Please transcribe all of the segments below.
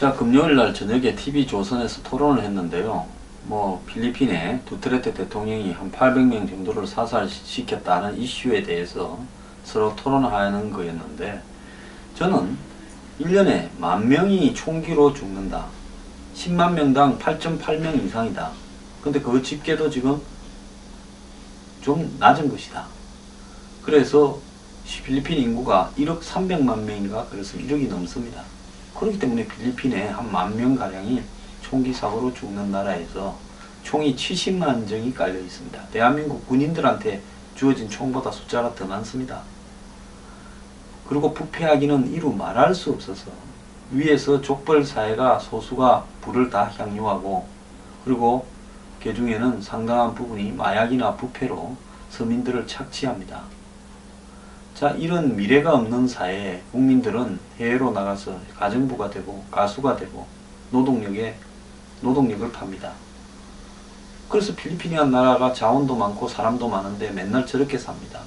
자, 금요일날 저녁에 TV조선에서 토론을 했는데요. 필리핀의 두테르테 대통령이 한 800명 정도를 사살시켰다는 이슈에 대해서 서로 토론하는 거였는데, 저는 1년에 10,000명이 총기로 죽는다. 10만 명당 8.8명 이상이다. 근데 그 집계도 지금 좀 낮은 것이다. 그래서 필리핀 인구가 1억 300만 명인가, 그래서 1억이 넘습니다. 그렇기 때문에 필리핀에 한 10,000명가량이 총기 사고로 죽는 나라에서 총이 70만 정이 깔려 있습니다. 대한민국 군인들한테 주어진 총보다 숫자가 더 많습니다. 그리고 부패하기는 이루 말할 수 없어서 위에서 족벌 사회가 소수가 부를 다 향유하고, 그리고 그 중에는 상당한 부분이 마약이나 부패로 서민들을 착취합니다. 자, 이런 미래가 없는 사회에 국민들은 해외로 나가서 가정부가 되고 가수가 되고 노동력을 팝니다. 그래서 필리핀이라는 나라가 자원도 많고 사람도 많은데 맨날 저렇게 삽니다.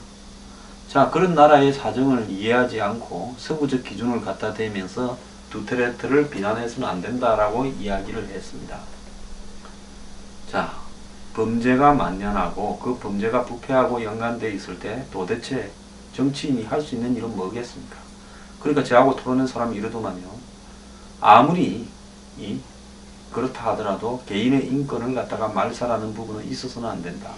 자, 그런 나라의 사정을 이해하지 않고 서구적 기준을 갖다 대면서 두테르테를 비난해서는 안 된다라고 이야기를 했습니다. 자, 범죄가 만연하고 그 범죄가 부패하고 연관되어 있을 때 도대체 정치인이 할 수 있는 일은 뭐겠습니까? 그러니까 저하고 토론한 사람이 이러더만요. 아무리 그렇다 하더라도 개인의 인권을 갖다가 말살하는 부분은 있어서는 안 된다.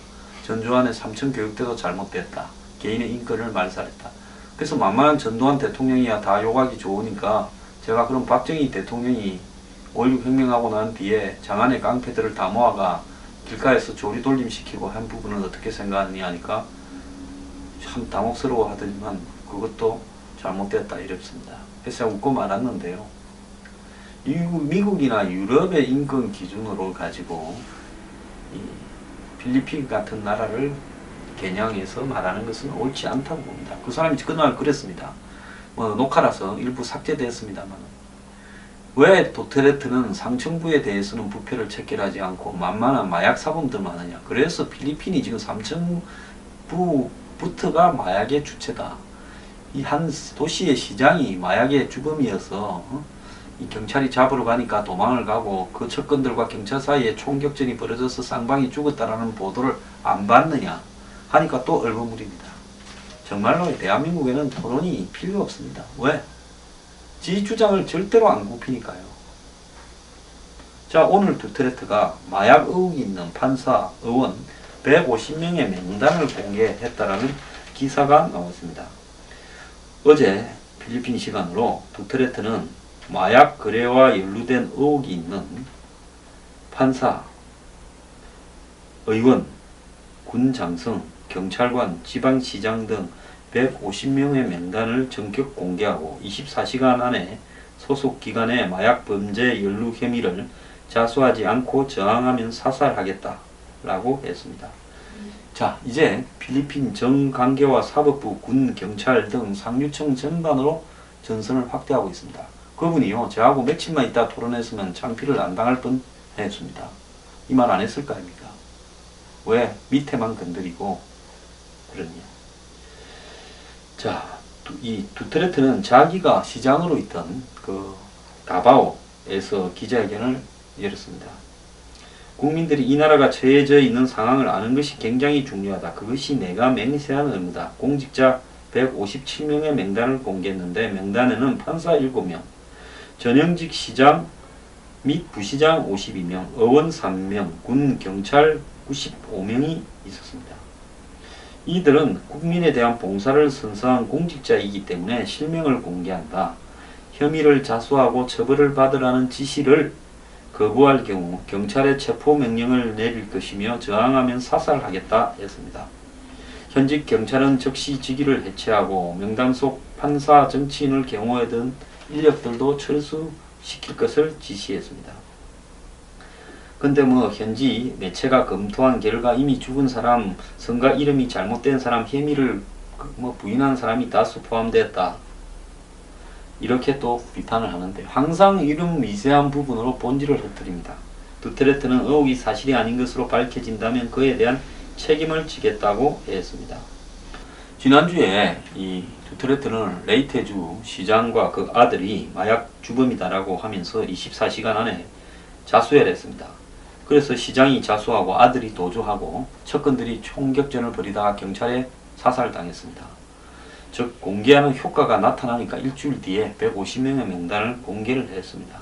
전두환의 삼천 교육대도 잘못됐다. 개인의 인권을 말살했다. 그래서 만만한 전두환 대통령이야 다 욕하기 좋으니까, 제가 그럼 박정희 대통령이 5.16 혁명하고 난 뒤에 장안의 깡패들을 다 모아가 길가에서 조리돌림 시키고 한 부분은 어떻게 생각하느냐 하니까 참 당혹스러워 하더니만 그것도 잘못됐다 이랬습니다. 그래서 웃고 말았는데요. 미국이나 유럽의 인권 기준으로 가지고 이 필리핀 같은 나라를 겨냥해서 말하는 것은 옳지 않다고 봅니다. 그 사람이 그날 그랬습니다. 녹화라서 일부 삭제됐습니다만, 왜 두테르테는 상층부에 대해서는 부패를 체결하지 않고 만만한 마약 사범들만 하느냐. 그래서 필리핀이 지금 상층부부터가 마약의 주체다. 이 한 도시의 시장이 마약의 주범이어서 이 경찰이 잡으러 가니까 도망을 가고 그 측근들과 경찰 사이에 총격전이 벌어져서 쌍방이 죽었다라는 보도를 안 받느냐 하니까 또 얼버무립니다. 정말로 대한민국에는 토론이 필요 없습니다. 왜? 지 주장을 절대로 안 굽히니까요. 자, 오늘 두테르테가 마약 의혹이 있는 판사, 의원 150명의 명단을 공개했다라는 기사가 나왔습니다. 어제 필리핀 시간으로 두테르테는 마약 거래와 연루된 의혹이 있는 판사, 의원, 군 장성, 경찰관, 지방시장 등 150명의 명단을 전격 공개하고 24시간 안에 소속 기관의 마약 범죄 연루 혐의를 자수하지 않고 저항하면 사살하겠다라고 했습니다. 자, 이제 필리핀 정관계와 사법부, 군, 경찰 등 상류층 전반으로 전선을 확대하고 있습니다. 그분이요, 저하고 며칠만 있다 토론했으면 창피를 안 당할 뻔 했습니다. 이 말 안 했을 거 아닙니까? 왜 밑에만 건드리고 그러냐. 자, 이 두테르테는 자기가 시장으로 있던 그 다바오에서 기자회견을 열었습니다. 국민들이 이 나라가 처해져 있는 상황을 아는 것이 굉장히 중요하다. 그것이 내가 맹세한 의무다. 공직자 157명의 명단을 공개했는데 명단에는 판사 7명, 전형직 시장 및 부시장 52명, 의원 3명, 군, 경찰 95명이 있었습니다. 이들은 국민에 대한 봉사를 선사한 공직자이기 때문에 실명을 공개한다. 혐의를 자수하고 처벌을 받으라는 지시를 거부할 경우 경찰에 체포명령을 내릴 것이며 저항하면 사살하겠다 했습니다. 현직 경찰은 즉시 직위를 해체하고 명단 속 판사, 정치인을 경호하던 인력들도 철수시킬 것을 지시했습니다. 근데 현지 매체가 검토한 결과 이미 죽은 사람, 성가 이름이 잘못된 사람, 혐의를 부인한 사람이 다수 포함되었다. 이렇게 또 비판을 하는데, 항상 이런 미세한 부분으로 본질을 흩뜨립니다. 두테르테는 의혹이 사실이 아닌 것으로 밝혀진다면 그에 대한 책임을 지겠다고 했습니다. 지난주에 이 두테르테는 레이테주 시장과 그 아들이 마약 주범이다라고 하면서 24시간 안에 자수해야 했습니다. 그래서 시장이 자수하고 아들이 도주하고 측근들이 총격전을 벌이다가 경찰에 사살당했습니다. 즉 공개하는 효과가 나타나니까 일주일 뒤에 150명의 명단을 공개를 했습니다.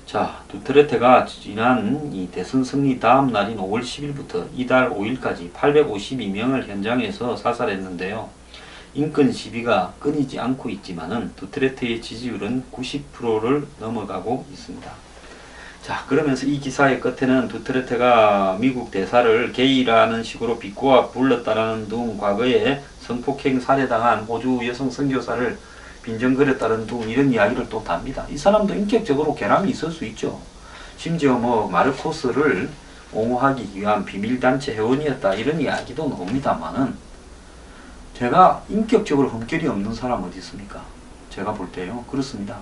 자, 두테르테가 지난 이 대선 승리 다음 날인 5월 10일부터 이달 5일까지 852명을 현장에서 사살했는데요. 인권 시비가 끊이지 않고 있지만은 두테르테의 지지율은 90%를 넘어가고 있습니다. 자, 그러면서 이 기사의 끝에는 두테르테가 미국 대사를 게이라는 식으로 비꼬아 불렀다라는 등 과거에 성폭행 살해당한 호주 여성 선교사를 빈정거렸다는 등 이런 이야기를 또 답니다. 이 사람도 인격적으로 결함이 있을 수 있죠. 심지어 뭐 마르코스를 옹호하기 위한 비밀단체 회원이었다 이런 이야기도 나옵니다만은 제가 인격적으로 흠결이 없는 사람 어디 있습니까? 제가 볼 때요. 그렇습니다.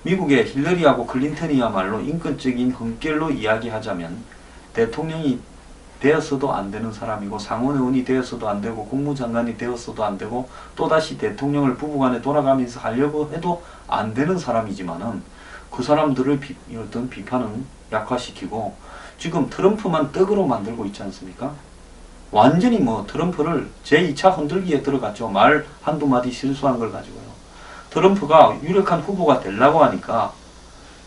미국의 힐러리하고 클린턴이야말로 인권적인 흠결로 이야기하자면 대통령이 되었어도 안 되는 사람이고 상원의원이 되었어도 안 되고 국무장관이 되었어도 안 되고 또다시 대통령을 부부간에 돌아가면서 하려고 해도 안 되는 사람이지만은 그 사람들을 어떤 비판은 약화시키고 지금 트럼프만 떡으로 만들고 있지 않습니까? 완전히 뭐 트럼프를 제2차 흔들기에 들어갔죠. 말 한두 마디 실수한 걸 가지고요. 트럼프가 유력한 후보가 되려고 하니까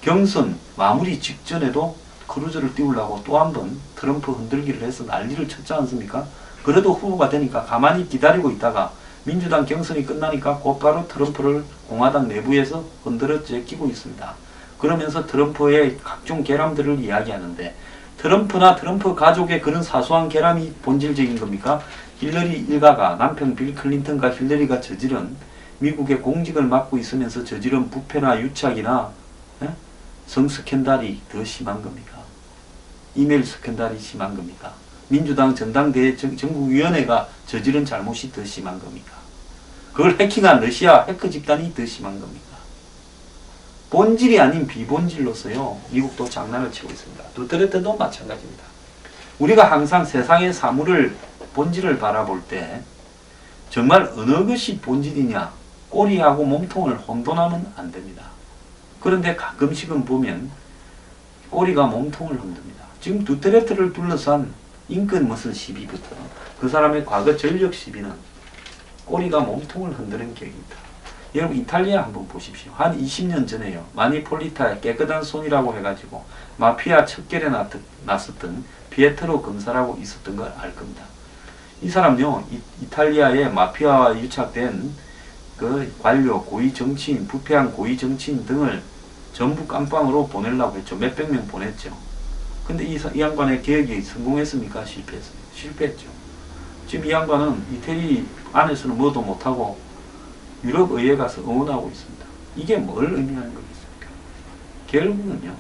경선 마무리 직전에도 크루즈를 띄우려고 또 한 번 트럼프 흔들기를 해서 난리를 쳤지 않습니까? 그래도 후보가 되니까 가만히 기다리고 있다가 민주당 경선이 끝나니까 곧바로 트럼프를 공화당 내부에서 흔들어 제끼고 있습니다. 그러면서 트럼프의 각종 결함들을 이야기하는데 트럼프나 트럼프 가족의 그런 사소한 결함이 본질적인 겁니까? 힐러리 일가가 남편 빌 클린턴과 힐러리가 저지른 미국의 공직을 맡고 있으면서 저지른 부패나 유착이나 성스캔들이 더 심한 겁니까? 이메일 스캔들이 심한 겁니까? 민주당 전당대회 전국위원회가 저지른 잘못이 더 심한 겁니까? 그걸 해킹한 러시아 해커 집단이 더 심한 겁니까? 본질이 아닌 비본질로서요. 미국도 장난을 치고 있습니다. 두테르테도 마찬가지입니다. 우리가 항상 세상의 사물을 본질을 바라볼 때 정말 어느 것이 본질이냐 꼬리하고 몸통을 혼돈하면 안 됩니다. 그런데 가끔씩은 보면 꼬리가 몸통을 흔듭니다. 지금 두테르테를 둘러싼 인권 무슨 시비부터 그 사람의 과거 전력 시비는 꼬리가 몸통을 흔드는 격입니다. 여러분 이탈리아 한번 보십시오. 한 20년 전에요. 마니폴리타의 깨끗한 손이라고 해가지고 마피아 척결에 나섰던 피에트로 검사라고 있었던 걸 알 겁니다. 이 사람요. 이탈리아의 마피아와 유착된 그 관료, 고위 정치인, 부패한 고위 정치인 등을 전부 깜빵으로 보내려고 했죠. 몇백 명 보냈죠. 근데 이 양반의 계획이 성공했습니까? 실패했습니다. 실패했죠. 지금 이 양반은 이태리 안에서는 뭐도 못하고 유럽 의회에 가서 응원하고 있습니다. 이게 뭘 의미하는 거겠습니까? 결국은요.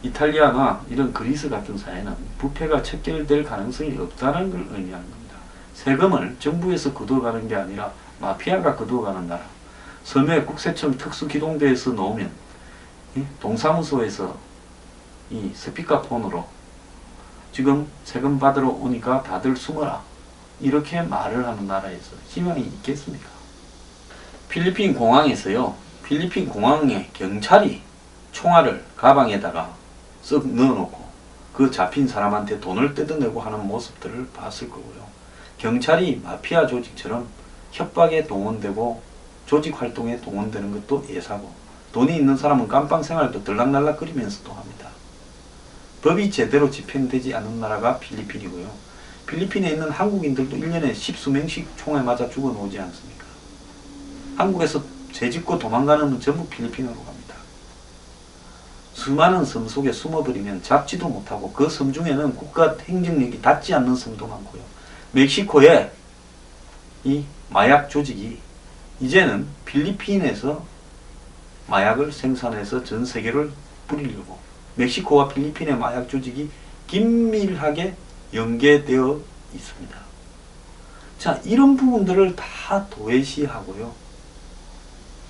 이탈리아나 이런 그리스 같은 사회는 부패가 척결될 가능성이 없다는 걸 의미하는 겁니다. 세금을 정부에서 거둬가는 게 아니라 마피아가 거둬가는 나라. 섬에 국세청 특수기동대에서 놓으면 동사무소에서 이 스피커폰으로 지금 세금 받으러 오니까 다들 숨어라. 이렇게 말을 하는 나라에서 희망이 있겠습니까? 필리핀 공항에서요. 필리핀 공항에 경찰이 총알을 가방에다가 쓱 넣어놓고 그 잡힌 사람한테 돈을 뜯어내고 하는 모습들을 봤을 거고요. 경찰이 마피아 조직처럼 협박에 동원되고 조직 활동에 동원되는 것도 예사고 돈이 있는 사람은 깜빵 생활도 들락날락거리면서도 합니다. 법이 제대로 집행되지 않는 나라가 필리핀이고요. 필리핀에 있는 한국인들도 1년에 10수명씩 총에 맞아 죽어나오지 않습니까? 한국에서 죄짓고 도망가는 건 전부 필리핀으로 갑니다. 수많은 섬 속에 숨어버리면 잡지도 못하고 그 섬 중에는 국가 행정력이 닿지 않는 섬도 많고요. 멕시코에 이 마약 조직이 이제는 필리핀에서 마약을 생산해서 전 세계를 뿌리려고 멕시코와 필리핀의 마약 조직이 긴밀하게 연계되어 있습니다. 자, 이런 부분들을 다 도외시하고요.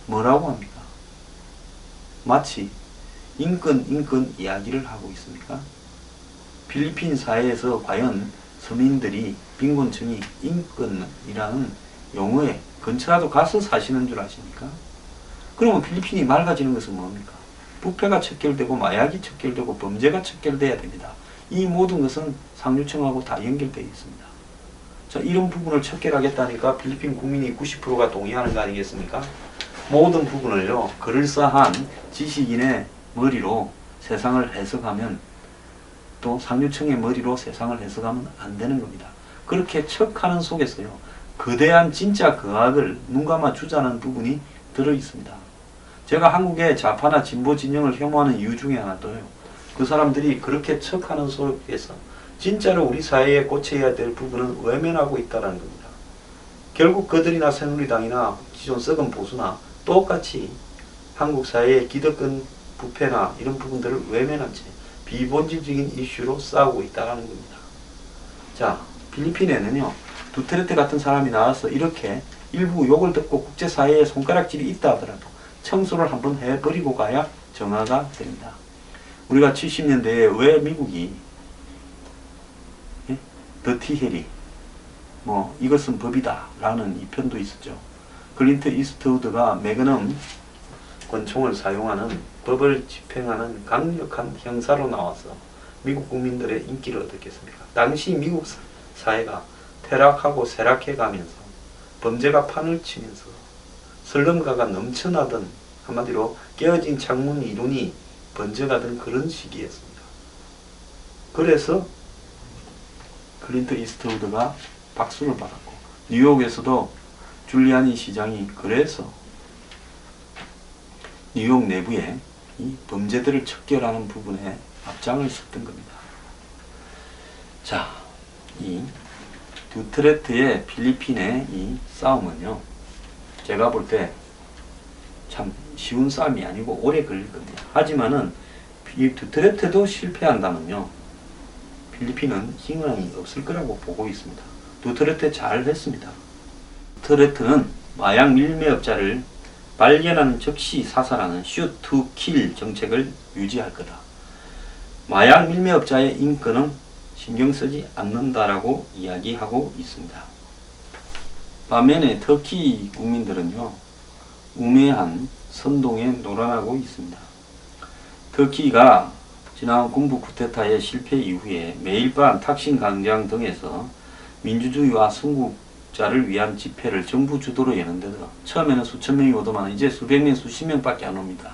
뭐라고 합니까? 마치 인권 이야기를 하고 있습니까? 필리핀 사회에서 과연 서민들이 빈곤층이 인권이라는 용어에 근처라도 가서 사시는 줄 아십니까? 그러면 필리핀이 맑아지는 것은 뭡니까? 부패가 척결되고 마약이 척결되고 범죄가 척결돼야 됩니다. 이 모든 것은 상류층하고 다 연결되어 있습니다. 자, 이런 부분을 척결하겠다니까 필리핀 국민이 90%가 동의하는 거 아니겠습니까? 모든 부분을요, 그럴싸한 지식인의 머리로 세상을 해석하면 또 상류층의 머리로 세상을 해석하면 안 되는 겁니다. 그렇게 척하는 속에서요, 거대한 진짜 거학을 눈감아 주자는 부분이 들어 있습니다. 제가 한국의 좌파나 진보 진영을 혐오하는 이유 중에 하나도요, 그 사람들이 그렇게 척하는 속에서 진짜로 우리 사회에 고쳐야 될 부분은 외면하고 있다는 겁니다. 결국 그들이나 새누리당이나 기존 썩은 보수나 똑같이 한국 사회의 기득권 부패나 이런 부분들을 외면한 채 비본질적인 이슈로 싸우고 있다는 겁니다. 자, 필리핀에는요, 두테르테 같은 사람이 나와서 이렇게 일부 욕을 듣고 국제사회에 손가락질이 있다 하더라도 청소를 한번 해버리고 가야 정화가 됩니다. 우리가 70년대에 왜 미국이 더티 해리, 이것은 법이다 라는 이 편도 있었죠. 클린트 이스트우드가 매그넘 권총을 사용하는 법을 집행하는 강력한 형사로 나와서 미국 국민들의 인기를 얻었겠습니까? 당시 미국 사회가 퇴락하고 쇠락해 가면서 범죄가 판을 치면서 슬럼가가 넘쳐나던, 한마디로 깨어진 창문 이론이 번져가던 그런 시기였습니다. 그래서 클린트 이스트우드가 박수를 받았고, 뉴욕에서도 줄리아니 시장이 그래서 뉴욕 내부에 이 범죄들을 척결하는 부분에 앞장을 섰던 겁니다. 자, 이 두테르테의 필리핀의 이 싸움은요, 제가 볼 때 참 쉬운 싸움이 아니고 오래 걸릴 겁니다. 하지만은 이 두테르테도 실패한다면요, 필리핀은 희망이 없을 거라고 보고 있습니다. 두테르테 잘 했습니다. 두테르테는 마약 밀매업자를 발견하는 즉시 사살하는 shoot to kill 정책을 유지할 거다. 마약 밀매업자의 인권은 신경 쓰지 않는다라고 이야기하고 있습니다. 반면에 터키 국민들은요, 우매한 선동에 놀아나고 있습니다. 터키가 지난 군부 쿠데타의 실패 이후에 매일 밤 탁신 광장 등에서 민주주의와 순국자를 위한 집회를 정부 주도로 여는데도 처음에는 수천 명이 오더만 이제 수백 명, 수십 명밖에 안 옵니다.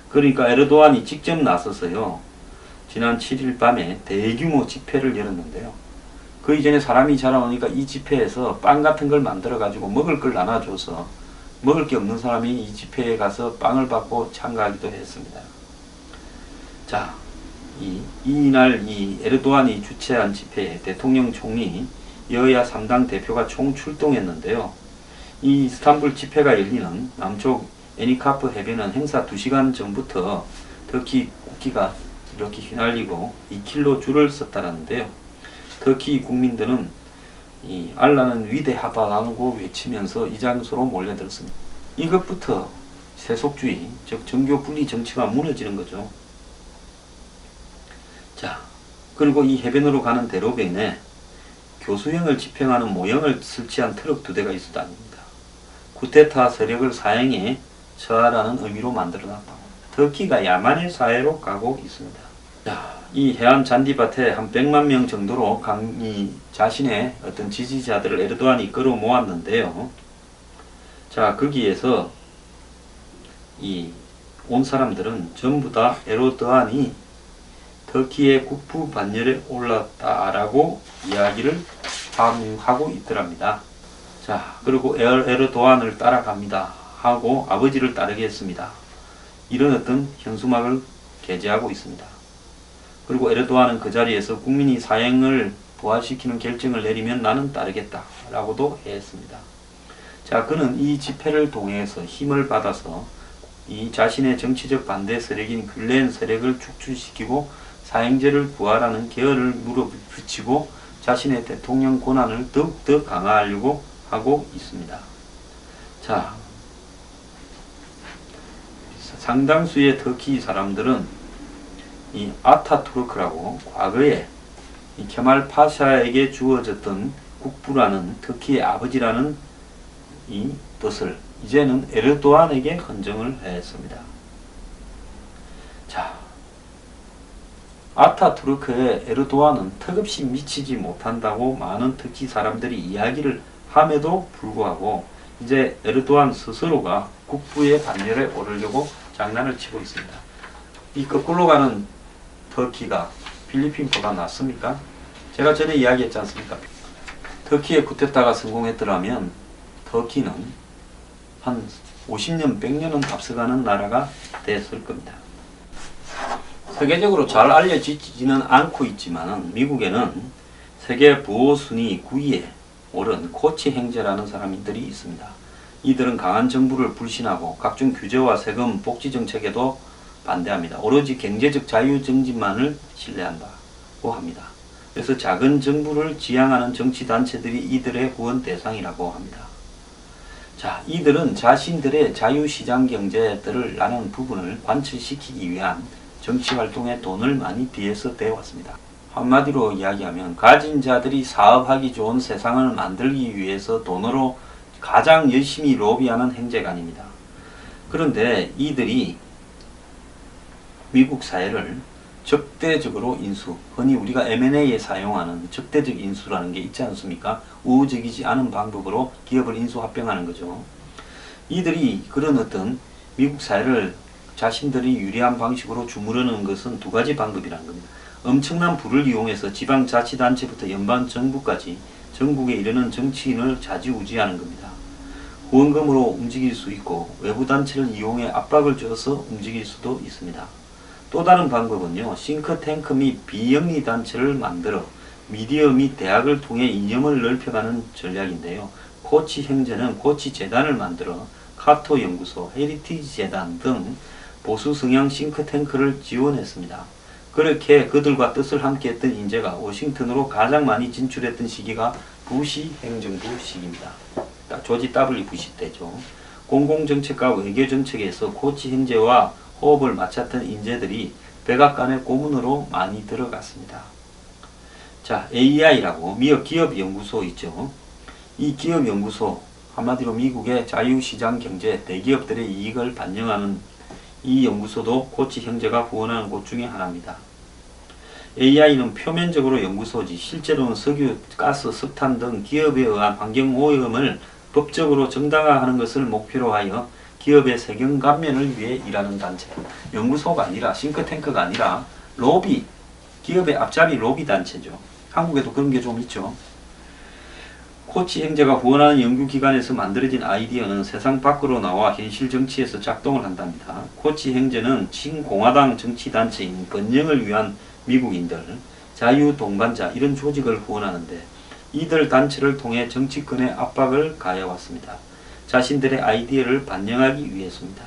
그러니까 에르도안이 직접 나서서요, 지난 7일 밤에 대규모 집회를 열었는데요. 그 이전에 사람이 자라오니까 이 집회에서 빵 같은 걸 만들어 가지고 먹을 걸 나눠줘서 먹을 게 없는 사람이 이 집회에 가서 빵을 받고 참가하기도 했습니다. 자, 이날 이 에르도안이 주최한 집회에 대통령 총리, 여야 3당 대표가 총 출동했는데요. 이 이스탄불 집회가 열리는 남쪽 애니카프 해변은 행사 2시간 전부터 터키 국기가 이렇게 휘날리고 2km 줄을 섰다는데요. 터키 국민들은 이 알라는 위대하다라고 외치면서 이 장소로 몰려들었습니다. 이것부터 세속주의, 즉 정교 분리 정치가 무너지는 거죠. 자, 그리고 이 해변으로 가는 대로변에 교수형을 집행하는 모형을 설치한 트럭 2대가 있었답니다. 쿠데타 세력을 사형에 처하라는 의미로 만들어놨다고. 터키가 야만의 사회로 가고 있습니다. 자, 이 해안 잔디밭에 한 100만 명 정도로 자신의 어떤 지지자들을 에르도안이 끌어 모았는데요. 자, 거기에서 온 사람들은 전부 다 에르도안이 터키의 국부 반열에 올랐다라고 이야기를 하고 있더랍니다. 자, 그리고 에르도안을 따라갑니다 하고 아버지를 따르게 했습니다. 이런 어떤 현수막을 게재하고 있습니다. 그리고 에르도안은 그 자리에서 국민이 사형을 부활시키는 결정을 내리면 나는 따르겠다 라고도 했습니다. 자, 그는 이 집회를 통해서 힘을 받아서 이 자신의 정치적 반대 세력인 귤렌 세력을 축출시키고 사형제를 부활하는 계열을 물어붙이고 자신의 대통령 권한을 더욱더 강화하려고 하고 있습니다. 자, 상당수의 터키 사람들은 이 아타투르크라고 과거에 이 케말 파샤에게 주어졌던 국부라는 터키의 아버지라는 이 뜻을 이제는 에르도안에게 헌정을 했습니다. 자, 아타투르크의 에르도안은 턱없이 미치지 못한다고 많은 터키 사람들이 이야기를 함에도 불구하고 이제 에르도안 스스로가 국부의 반열에 오르려고 장난을 치고 있습니다. 이 거꾸로 가는 터키가 필리핀보다 낫습니까? 제가 전에 이야기했지 않습니까? 터키의 쿠데타가 성공했더라면 터키는 한 50년, 100년은 앞서가는 나라가 됐을 겁니다. 세계적으로 잘 알려지지는 않고 있지만 미국에는 세계 부호 순위 9위에 오른 코치 행제라는 사람들이 있습니다. 이들은 강한 정부를 불신하고 각종 규제와 세금, 복지 정책에도 반대합니다. 오로지 경제적 자유 정진만을 신뢰한다고 합니다. 그래서 작은 정부를 지향하는 정치단체들이 이들의 후원 대상이라고 합니다. 자, 이들은 자신들의 자유시장 경제들을 라는 부분을 관철시키기 위한 정치활동에 돈을 많이 비해서 대왔습니다. 한마디로 이야기하면 가진 자들이 사업하기 좋은 세상을 만들기 위해서 돈으로 가장 열심히 로비하는 행제관입니다. 그런데 이들이 미국 사회를 적대적으로 인수, 흔히 우리가 M&A에 사용하는 적대적 인수라는 게 있지 않습니까? 우호적이지 않은 방법으로 기업을 인수 합병하는 거죠. 이들이 그런 어떤 미국 사회를 자신들이 유리한 방식으로 주무르는 것은 두 가지 방법이라는 겁니다. 엄청난 부를 이용해서 지방자치단체부터 연방정부까지 전국에 이르는 정치인을 좌지우지하는 겁니다. 후원금으로 움직일 수 있고 외부 단체를 이용해 압박을 줘서 움직일 수도 있습니다. 또 다른 방법은요, 싱크탱크 및 비영리 단체를 만들어 미디어 및 대학을 통해 이념을 넓혀가는 전략인데요. 코치 형제는 코치 재단을 만들어 카토 연구소, 헤리티지 재단 등 보수 성향 싱크탱크를 지원했습니다. 그렇게 그들과 뜻을 함께했던 인재가 워싱턴으로 가장 많이 진출했던 시기가 부시 행정부 시기입니다. 조지 W. 부시 때죠. 공공정책과 외교정책에서 코치 형제와 호흡을 맞췄던 인재들이 백악관의 고문으로 많이 들어갔습니다. 자, AI라고 미국 기업연구소 있죠. 이 기업연구소, 한마디로 미국의 자유시장 경제, 대기업들의 이익을 반영하는 이 연구소도 코치 형제가 후원하는 곳 중에 하나입니다. AI는 표면적으로 연구소지 실제로는 석유, 가스, 석탄 등 기업에 의한 환경오염을 법적으로 정당화하는 것을 목표로 하여 기업의 세경 감면을 위해 일하는 단체. 연구소가 아니라 싱크탱크가 아니라 로비, 기업의 앞자리 로비 단체죠. 한국에도 그런 게 좀 있죠. 코치 형제가 후원하는 연구기관에서 만들어진 아이디어는 세상 밖으로 나와 현실 정치에서 작동을 한답니다. 코치 형제는 친공화당 정치단체인 번영을 위한 미국인들, 자유동반자 이런 조직을 후원하는데 이들 단체를 통해 정치권의 압박을 가해왔습니다. 자신들의 아이디어를 반영하기 위해서입니다.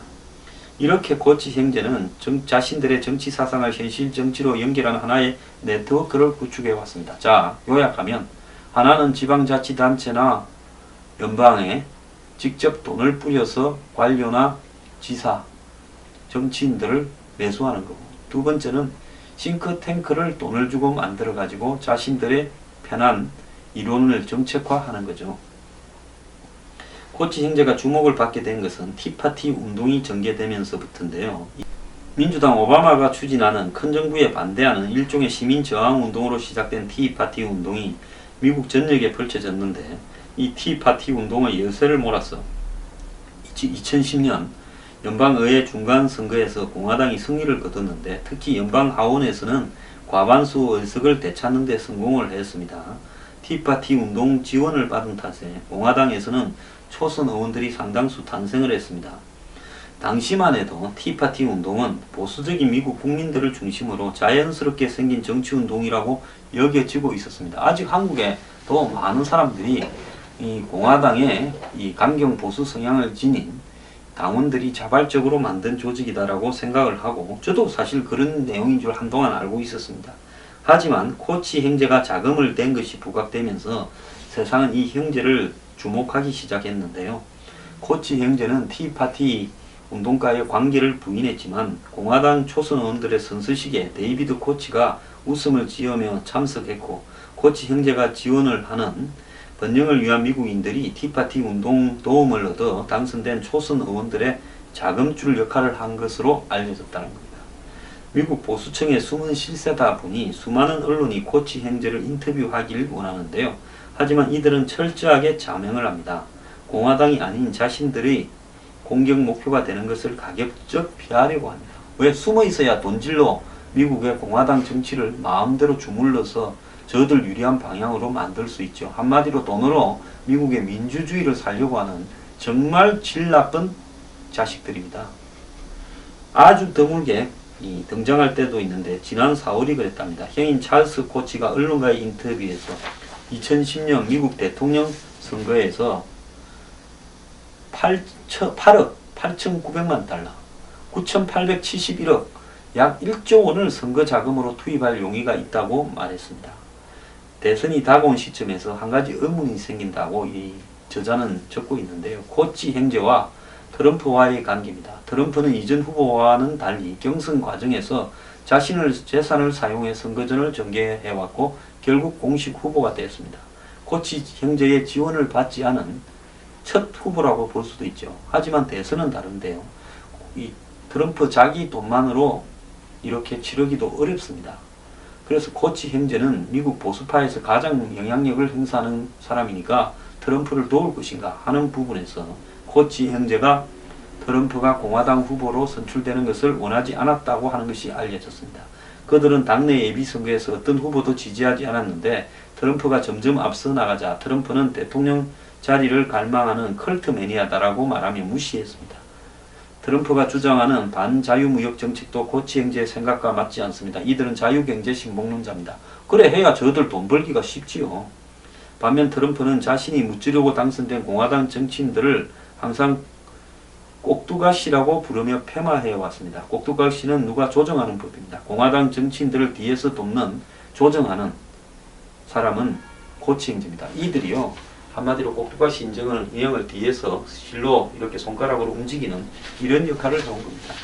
이렇게 코치 형제는 자신들의 정치 사상을 현실 정치로 연결하는 하나의 네트워크를 구축해왔습니다. 자, 요약하면 하나는 지방자치단체나 연방에 직접 돈을 뿌려서 관료나 지사, 정치인들을 매수하는 거고, 두 번째는 싱크탱크를 돈을 주고 만들어가지고 자신들의 편한 이론을 정책화하는 거죠. 코치 형제가 주목을 받게 된 것은 티파티 운동이 전개되면서부터인데요. 민주당 오바마가 추진하는 큰 정부에 반대하는 일종의 시민 저항 운동으로 시작된 티파티 운동이 미국 전역에 펼쳐졌는데 이 티파티 운동의 열쇠를 몰아서 2010년 연방의회 중간선거에서 공화당이 승리를 거뒀는데 특히 연방 하원에서는 과반수 의석을 되찾는 데 성공을 했습니다. 티파티 운동 지원을 받은 탓에 공화당에서는 초선 의원들이 상당수 탄생을 했습니다. 당시만 해도 티파티 운동은 보수적인 미국 국민들을 중심으로 자연스럽게 생긴 정치운동이라고 여겨지고 있었습니다. 아직 한국에 더 많은 사람들이 이 공화당의 이 강경 보수 성향을 지닌 당원들이 자발적으로 만든 조직이다라고 생각을 하고 저도 사실 그런 내용인 줄 한동안 알고 있었습니다. 하지만 코치 형제가 자금을 댄 것이 부각되면서 세상은 이 형제를 주목하기 시작했는데요. 코치 형제는 티파티 운동가의 관계를 부인했지만 공화당 초선 의원들의 선서식에 데이비드 코치가 웃음을 지으며 참석했고 코치 형제가 지원을 하는 번영을 위한 미국인들이 티파티 운동 도움을 얻어 당선된 초선 의원들의 자금줄 역할을 한 것으로 알려졌다는 겁니다. 미국 보수층의 숨은 실세다 보니 수많은 언론이 코치 형제를 인터뷰하길 원하는데요. 하지만 이들은 철저하게 자명을 합니다. 공화당이 아닌 자신들의 공격 목표가 되는 것을 가급적 피하려고 합니다. 왜? 숨어 있어야 돈질러 미국의 공화당 정치를 마음대로 주물러서 저들 유리한 방향으로 만들 수 있죠. 한마디로 돈으로 미국의 민주주의를 살려고 하는 정말 질 나쁜 자식들입니다. 아주 드물게 등장할 때도 있는데 지난 4월이 그랬답니다. 형인 찰스 코치가 언론과의 인터뷰에서 2010년 미국 대통령 선거에서 8억 8,900만 달러 9,871억 약 1조 원을 선거 자금으로 투입할 용의가 있다고 말했습니다. 대선이 다가온 시점에서 한 가지 의문이 생긴다고 이 저자는 적고 있는데요. 코치 형제와 트럼프와의 관계입니다. 트럼프는 이전 후보와는 달리 경선 과정에서 자신의 재산을 사용해 선거전을 전개해왔고 결국 공식 후보가 되었습니다. 코치 형제의 지원을 받지 않은 첫 후보라고 볼 수도 있죠. 하지만 대선은 다른데요. 이 트럼프 자기 돈만으로 이렇게 치르기도 어렵습니다. 그래서 코치 형제는 미국 보수파에서 가장 영향력을 행사하는 사람이니까 트럼프를 도울 것인가 하는 부분에서 코치 형제가 트럼프가 공화당 후보로 선출되는 것을 원하지 않았다고 하는 것이 알려졌습니다. 그들은 당내 예비선거에서 어떤 후보도 지지하지 않았는데 트럼프가 점점 앞서 나가자 트럼프는 대통령 자리를 갈망하는 컬트 매니아다라고 말하며 무시했습니다. 트럼프가 주장하는 반자유무역 정책도 코치 형제의 생각과 맞지 않습니다. 이들은 자유경제 신봉론자입니다. 그래 해야 저들 돈 벌기가 쉽지요. 반면 트럼프는 자신이 무찌르고 당선된 공화당 정치인들을 항상 꼭두가시라고 부르며 폐마해 왔습니다. 꼭두가시는 누가 조정하는 법입니다. 공화당 정치인들을 뒤에서 돕는 조정하는 사람은 코치 형제입니다. 이들이요 한마디로 꼭두가시 인형을 뒤에서 실로 이렇게 손가락으로 움직이는 이런 역할을 해온 겁니다.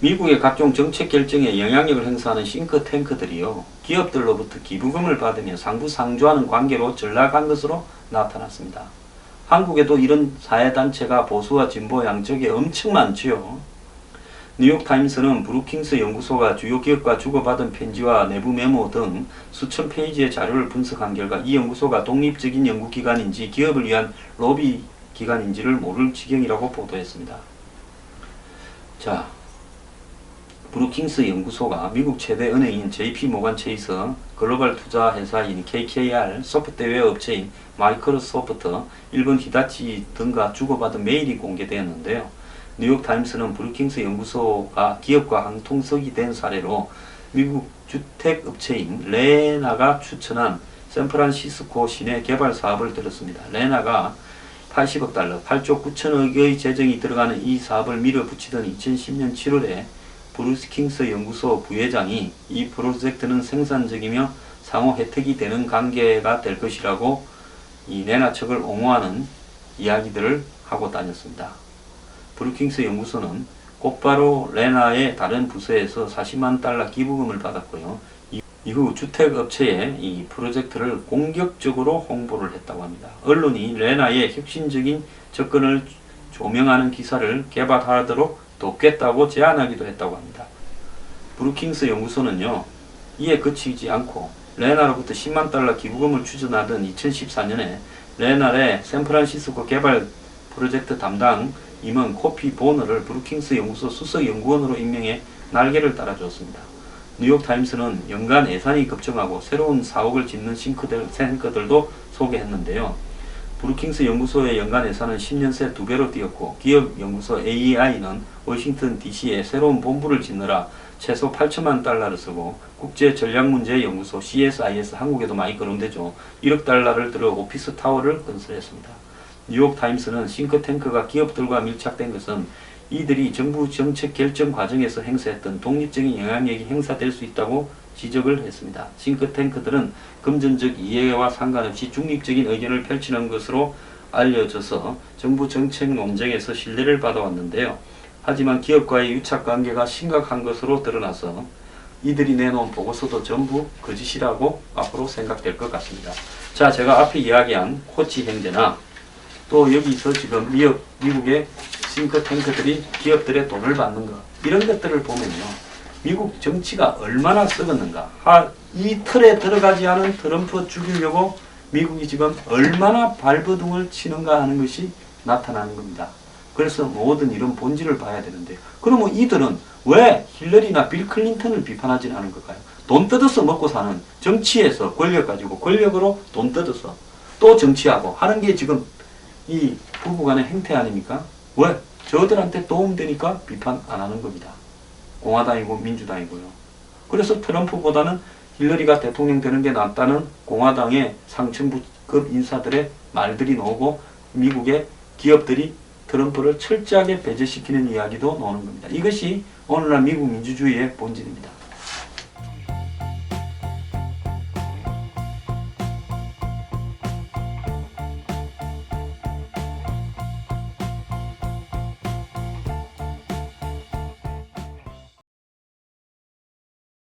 미국의 각종 정책 결정에 영향력을 행사하는 싱크탱크들이요 기업들로부터 기부금을 받으며 상부상조하는 관계로 전락한 것으로 나타났습니다. 한국에도 이런 사회단체가 보수와 진보 양쪽에 엄청 많지요. 뉴욕타임스는 브루킹스 연구소가 주요 기업과 주고받은 편지와 내부 메모 등 수천 페이지의 자료를 분석한 결과 이 연구소가 독립적인 연구기관인지 기업을 위한 로비 기관인지를 모를 지경이라고 보도했습니다. 자, 브루킹스 연구소가 미국 최대 은행인 JP모간 체이스, 글로벌 투자 회사인 KKR, 소프트웨어 업체인 마이크로소프트, 일본 히다치 등과 주고받은 메일이 공개되었는데요. 뉴욕타임스는 브루킹스 연구소가 기업과 한통속이 된 사례로 미국 주택업체인 레나가 추천한 샌프란시스코 시내 개발 사업을 들었습니다. 레나가 80억 달러, 8조 9천억의 재정이 들어가는 이 사업을 밀어붙이던 2010년 7월에 브루킹스 연구소 부회장이 이 프로젝트는 생산적이며 상호 혜택이 되는 관계가 될 것이라고 이 레나 측을 옹호하는 이야기들을 하고 다녔습니다. 브루킹스 연구소는 곧바로 레나의 다른 부서에서 40만 달러 기부금을 받았고요. 이후 주택업체에 이 프로젝트를 공격적으로 홍보를 했다고 합니다. 언론이 레나의 혁신적인 접근을 조명하는 기사를 개발하도록 돕겠다고 제안하기도 했다고 합니다. 브루킹스 연구소는요, 이에 그치지 않고 레나로부터 10만 달러 기부금을 추진하던 2014년에 레나의 샌프란시스코 개발 프로젝트 담당 임원 코피 보너를 브루킹스 연구소 수석 연구원으로 임명해 날개를 달아주었습니다. 뉴욕타임스는 연간 예산이 급증하고 새로운 사옥을 짓는 싱크탱크들도 소개했는데요. 브루킹스 연구소의 연간 예산은 10년 새 2배로 뛰었고 기업 연구소 AEI는 워싱턴 DC에 새로운 본부를 짓느라 최소 8천만 달러를 쓰고 국제전략문제연구소 CSIS 한국에도 많이 거론되죠. 1억 달러를 들어 오피스 타워를 건설했습니다. 뉴욕타임스는 싱크탱크가 기업들과 밀착된 것은 이들이 정부 정책 결정 과정에서 행사했던 독립적인 영향력이 행사될 수 있다고 지적을 했습니다. 싱크탱크들은 금전적 이해와 상관없이 중립적인 의견을 펼치는 것으로 알려져서 정부 정책 논쟁에서 신뢰를 받아왔는데요. 하지만 기업과의 유착관계가 심각한 것으로 드러나서 이들이 내놓은 보고서도 전부 거짓이라고 앞으로 생각될 것 같습니다. 자, 제가 앞에 이야기한 코치 형제나 또 여기서 지금 미국의 싱크탱크들이 기업들의 돈을 받는 것, 이런 것들을 보면요, 미국 정치가 얼마나 썩었는가, 이 틀에 들어가지 않은 트럼프 죽이려고 미국이 지금 얼마나 발버둥을 치는가 하는 것이 나타나는 겁니다. 그래서 모든 이런 본질을 봐야 되는데, 그러면 이들은 왜 힐러리나 빌 클린턴을 비판하지 않은 걸까요? 돈 뜯어서 먹고 사는, 정치에서 권력 가지고 권력으로 돈 뜯어서 또 정치하고 하는 게 지금 이 부부간의 행태 아닙니까? 왜? 저들한테 도움되니까 비판 안 하는 겁니다. 공화당이고 민주당이고요. 그래서 트럼프보다는 힐러리가 대통령 되는 게 낫다는 공화당의 상층부급 인사들의 말들이 나오고, 미국의 기업들이 트럼프를 철저하게 배제시키는 이야기도 나오는 겁니다. 이것이 오늘날 미국 민주주의의 본질입니다.